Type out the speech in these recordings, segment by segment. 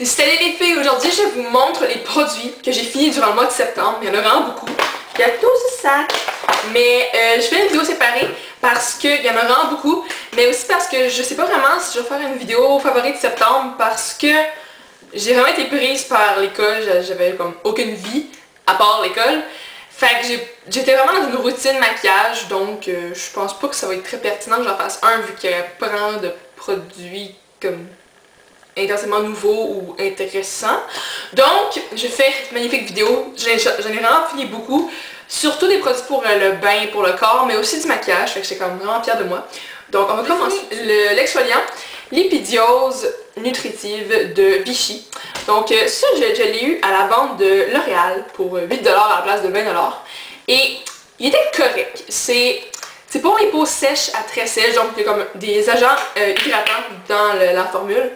Salut les filles, aujourd'hui je vous montre les produits que j'ai finis durant le mois de septembre. Il y en a vraiment beaucoup. Il y a 12 sacs. Mais je fais une vidéo séparée parce qu'il y en a vraiment beaucoup. Mais aussi parce que je sais pas vraiment si je vais faire une vidéo favorite de septembre parce que j'ai vraiment été prise par l'école. J'avais comme aucune vie à part l'école. Fait que j'étais vraiment dans une routine maquillage, donc je pense pas que ça va être très pertinent que j'en fasse un vu qu'il y a pas de produits comme intensément nouveaux ou intéressants. Donc, je fais cette magnifique vidéo. J'en ai vraiment fini beaucoup. Surtout des produits pour le bain, pour le corps, mais aussi du maquillage. Fait que j'étais quand même vraiment fière de moi. Donc, on va commencer l'exfoliant Lipidiose nutritive de Vichy. Donc, ça, je l'ai eu à la vente de L'Oréal pour 8$ à la place de 20$. Et il était correct. C'est pour les peaux sèches à très sèches, donc il y a comme des agents hydratants dans la formule.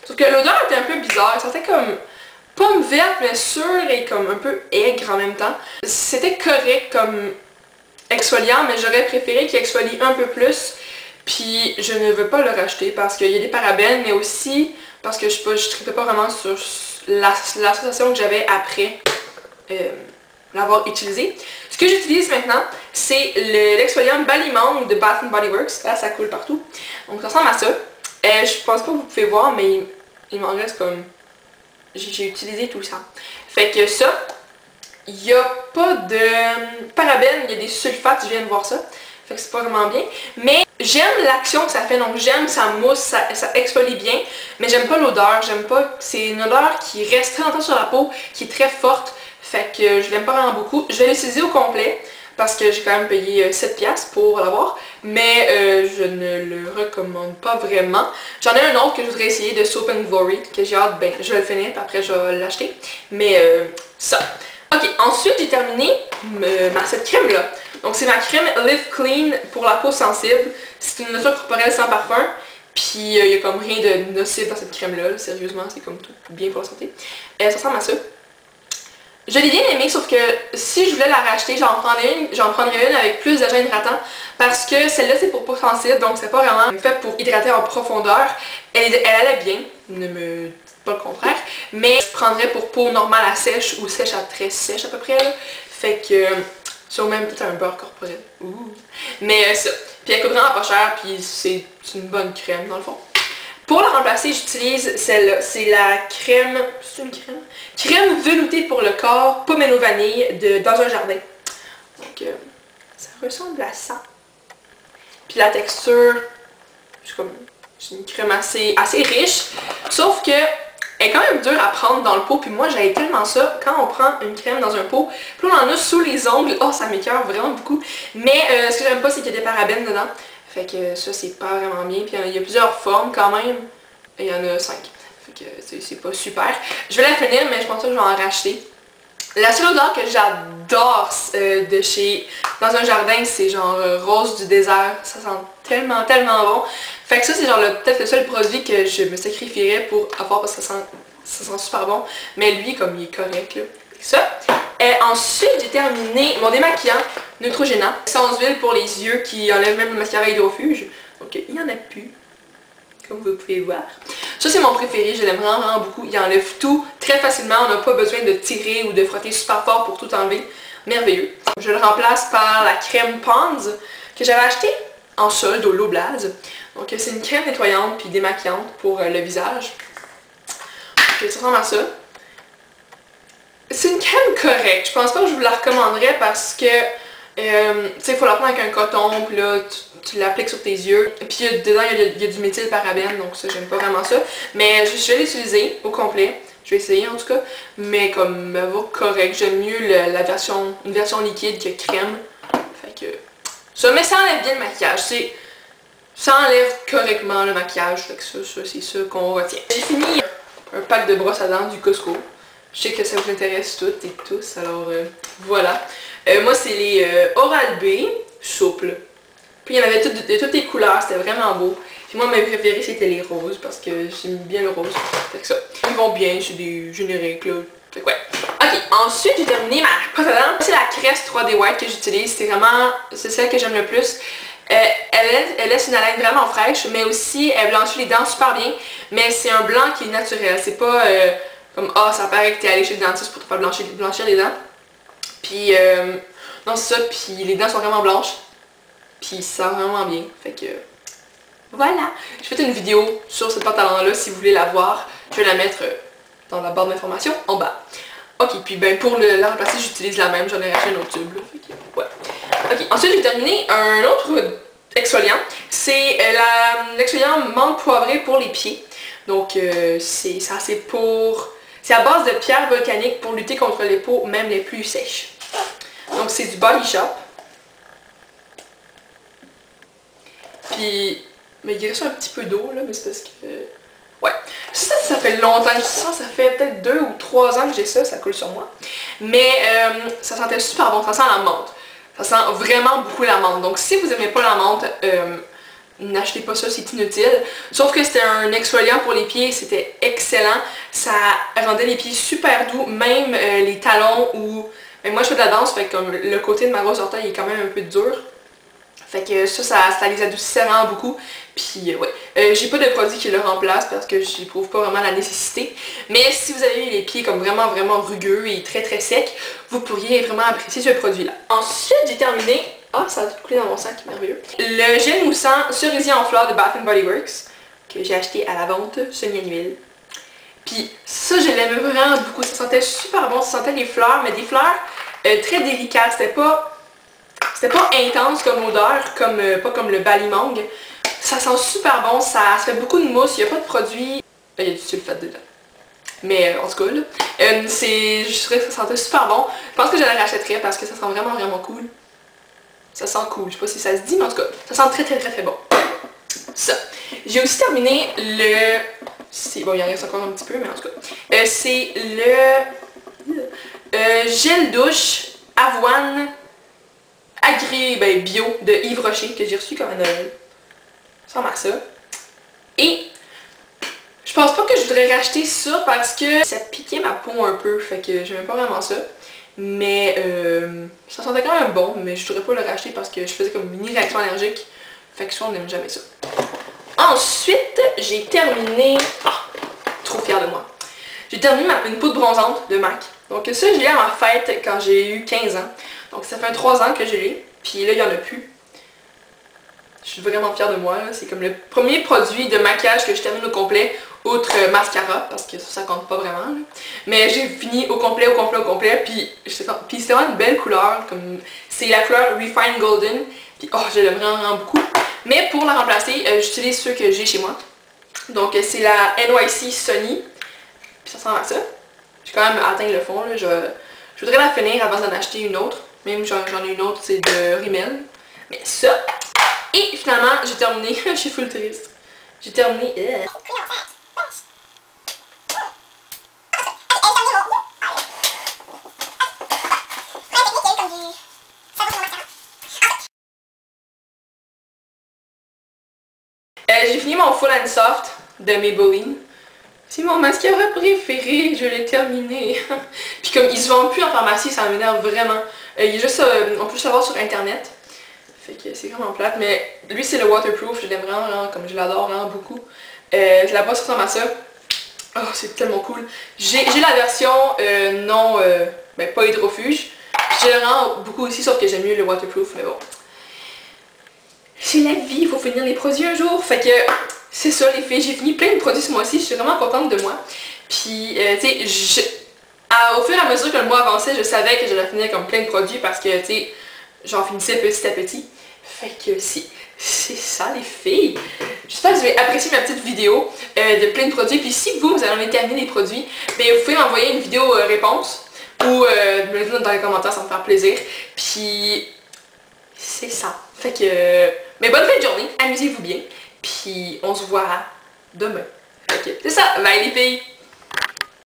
Sauf que l'odeur était un peu bizarre, ça sentait comme pomme verte mais sûre et comme un peu aigre en même temps. C'était correct comme exfoliant, mais j'aurais préféré qu'il exfolie un peu plus. Puis je ne veux pas le racheter parce qu'il y a des parabènes, mais aussi parce que je ne traitais pas vraiment sur la sensation que j'avais après l'avoir utilisé. Ce que j'utilise maintenant, c'est l'exfoliant Balimangue de Bath & Body Works. Là, ça coule partout. Donc ça ressemble à ça. Je pense pas que vous pouvez voir, mais il m'en reste comme... J'ai utilisé tout ça. Fait que ça, il n'y a pas de parabènes, il y a des sulfates, je viens de voir ça. Fait que c'est pas vraiment bien. Mais j'aime l'action que ça fait, donc j'aime sa mousse, ça exfolie bien. Mais j'aime pas l'odeur, j'aime pas... C'est une odeur qui reste très longtemps sur la peau, qui est très forte. Fait que je l'aime pas vraiment beaucoup. Je vais l'utiliser au complet. Parce que j'ai quand même payé 7$ pour l'avoir, mais je ne le recommande pas vraiment. J'en ai un autre que je voudrais essayer de Soap & Glory, que j'ai hâte, ben je vais le finir, puis après je vais l'acheter. Mais ça. Ok, ensuite j'ai terminé cette crème là. Donc c'est ma crème Live Clean pour la peau sensible. C'est une lotion corporelle sans parfum. Puis il n'y a comme rien de nocif dans cette crème là, sérieusement, c'est comme tout bien pour la santé. Ça ressemble à ça. Je l'ai bien aimée, sauf que si je voulais la racheter, j'en prendrais une avec plus d'agents hydratants parce que celle-là c'est pour peau sensible, donc c'est pas vraiment fait pour hydrater en profondeur. Elle allait bien, ne me dites pas le contraire, mais je prendrais pour peau normale à sèche ou sèche à très sèche à peu près là. Fait que, sur même peut-être un beurre corporel. Ouh. Mais ça. Puis elle coûte vraiment pas cher, puis c'est une bonne crème dans le fond. Pour la remplacer, j'utilise celle-là. C'est la crème... C'est une crème? Crème veloutée pour le corps, pomelo vanille de Dans un jardin. Donc, ça ressemble à ça. Puis la texture, c'est une crème assez riche. Sauf que elle est quand même dure à prendre dans le pot. Puis moi, j'avais tellement ça. Quand on prend une crème dans un pot, puis on en a sous les ongles. Oh, ça m'écoeure vraiment beaucoup. Mais ce que j'aime pas, c'est qu'il y a des parabènes dedans. Fait que ça, c'est pas vraiment bien. Puis il y a plusieurs formes quand même. Il y en a 5. Fait que c'est pas super. Je vais la finir, mais je pense que je vais en racheter. La seule odeur que j'adore de chez Dans un jardin, c'est genre rose du désert. Ça sent tellement bon. Fait que ça, c'est genre peut-être le seul produit que je me sacrifierais pour avoir parce que ça sent super bon. Mais lui, comme il est correct, là. Ça. Ensuite, j'ai terminé mon démaquillant Neutrogena, sans huile pour les yeux qui enlève même le mascara hydrofuge. Donc il n'y en a plus, comme vous pouvez voir. Ça c'est mon préféré, je l'aime vraiment beaucoup. Il enlève tout très facilement, on n'a pas besoin de tirer ou de frotter super fort pour tout enlever. Merveilleux. Je le remplace par la crème Pond's que j'avais acheté en solde au Loblaws. Donc c'est une crème nettoyante puis démaquillante pour le visage. Donc ça ressemble à ça. C'est une crème correcte. Je pense pas que je vous la recommanderais parce que tu sais, il faut la prendre avec un coton, puis là, tu l'appliques sur tes yeux. Puis dedans, il y a du méthylparabène, donc ça, j'aime pas vraiment ça. Mais je vais l'utiliser au complet. Je vais essayer en tout cas. Mais comme elle va correct, j'aime mieux une version liquide que crème. Fait que ça, mais ça enlève bien le maquillage. Ça enlève correctement le maquillage. Fait que ça c'est ça qu'on retient. J'ai fini un pack de brosses à dents du Costco. Je sais que ça vous intéresse toutes et tous, alors voilà. Moi, c'est les Oral-B souples. Puis il y en avait de toutes les couleurs, c'était vraiment beau. Puis moi, mes préférés, c'était les roses, parce que j'aime bien le rose. Fait que ça, ils vont bien, c'est des génériques, là. Fait que ouais. Ok, ensuite, j'ai terminé ma brosse à dents. C'est la Crest 3D White que j'utilise. C'est celle que j'aime le plus. Elle laisse une haleine vraiment fraîche, mais aussi elle blanchit les dents super bien. Mais c'est un blanc qui est naturel. C'est pas comme ah, ça paraît que t'es allé chez le dentiste pour te faire blanchir les dents. Puis non, c'est ça. Puis les dents sont vraiment blanches. Puis ça sent vraiment bien. Fait que voilà. J'ai fait une vidéo sur ce pantalon-là si vous voulez la voir. Je vais la mettre dans la barre d'informations en bas. Ok, puis ben pour la remplacer, j'utilise la même. J'en ai racheté un autre tube. Là. Fait que, ouais. Ok, ensuite j'ai terminé un autre exfoliant. C'est l'exfoliant menthe poivrée pour les pieds. Donc c'est à base de pierres volcaniques pour lutter contre les peaux, même les plus sèches. Donc c'est du Body Shop. Puis, mais il reste un petit peu d'eau là, mais c'est parce que... ouais. Ça fait longtemps que j'ai ça fait peut-être 2 ou 3 ans que j'ai ça coule sur moi. Mais ça sentait super bon, ça sent la menthe. Ça sent vraiment beaucoup la menthe. Donc si vous n'aimez pas la menthe, n'achetez pas ça, c'est inutile. Sauf que c'était un exfoliant pour les pieds, c'était excellent. Ça rendait les pieds super doux, même les talons ou... Mais moi je fais de la danse, fait que comme le côté de ma grosse orteil est quand même un peu dur. Fait que ça les adoucissait vraiment beaucoup. Puis ouais, j'ai pas de produit qui le remplace parce que j'éprouve pas vraiment la nécessité. Mais si vous avez les pieds comme vraiment rugueux et très secs, vous pourriez vraiment apprécier ce produit-là. Ensuite, j'ai terminé... Ah, ça a coulé dans mon sac, merveilleux. Le gel moussant cerisier en fleurs de Bath & Body Works que j'ai acheté à la vente semi-annuelle. Puis ça, je l'aimais vraiment beaucoup. Ça sentait super bon. Ça sentait les fleurs, mais des fleurs très délicates. C'était pas intense comme odeur, pas comme le Balimang. Ça sent super bon, ça fait beaucoup de mousse, il n'y a pas de produit... Il y a du sulfate dedans. Mais en tout cas, là, je trouvais que ça sentait super bon. Je pense que je la rachèterais parce que ça sent vraiment cool. Ça sent cool, je sais pas si ça se dit, mais en tout cas, ça sent très bon. Ça. J'ai aussi terminé le... Bon, il en reste encore un petit peu, mais en tout cas. C'est le gel douche avoine bio de Yves Rocher que j'ai reçu comme à Noël. Ça ressemble à ça. Et je pense pas que je voudrais racheter ça parce que ça piquait ma peau un peu, fait que j'aimais pas vraiment ça. Mais ça sentait quand même bon, mais je voudrais pas le racheter parce que je faisais comme une mini réaction allergique. Fait que ça, on n'aime jamais ça. Ensuite, j'ai terminé... Ah! Trop fière de moi. J'ai terminé une poudre bronzante de MAC. Donc ça, je l'ai à ma fête quand j'ai eu 15 ans. Donc ça fait 3 ans que je l'ai. Puis là, il n'y en a plus. Je suis vraiment fière de moi. C'est comme le premier produit de maquillage que je termine au complet, outre mascara, parce que ça compte pas vraiment. Là. Mais j'ai fini au complet, puis c'est vraiment une belle couleur. C'est la couleur Refine Golden. Puis oh, je l'aime vraiment beaucoup. Mais pour la remplacer, j'utilise ceux que j'ai chez moi. Donc c'est la NYC Sunny. Puis ça ressemble à ça. J'ai quand même atteint le fond. Là. Je voudrais la finir avant d'en acheter une autre. Même j'en ai une autre, c'est de Rimmel. Mais ça. Et finalement, j'ai terminé. Je suis full triste. J'ai terminé. J'ai fini mon Full and Soft de Maybelline. C'est mon mascara préféré, je l'ai terminé. Puis comme il se vend plus en pharmacie, ça m'énerve vraiment. Il est juste, on peut le savoir sur internet. Fait que c'est vraiment plate, mais lui c'est le waterproof, je l'aime vraiment, comme je l'adore vraiment beaucoup. La boîte ressemble à ça. Oh, c'est tellement cool. J'ai la version non, pas hydrofuge. J'ai vraiment beaucoup aussi, sauf que j'aime mieux le waterproof, mais bon. C'est la vie, il faut finir les produits un jour. Fait que c'est ça les filles, j'ai fini plein de produits ce mois-ci, je suis vraiment contente de moi. Puis, tu sais, au fur et à mesure que le mois avançait, je savais que j'allais finir comme plein de produits parce que, tu sais, j'en finissais petit à petit. Fait que c'est ça les filles. J'espère que vous avez apprécié ma petite vidéo de plein de produits. Puis si vous avez terminé les produits, bien, vous pouvez m'envoyer une vidéo réponse ou me le dire dans les commentaires, ça me fait plaisir. Puis c'est ça. Fait que, mais bonne fin de journée, amusez-vous bien. Puis on se voit demain. Fait que c'est ça, bye les filles!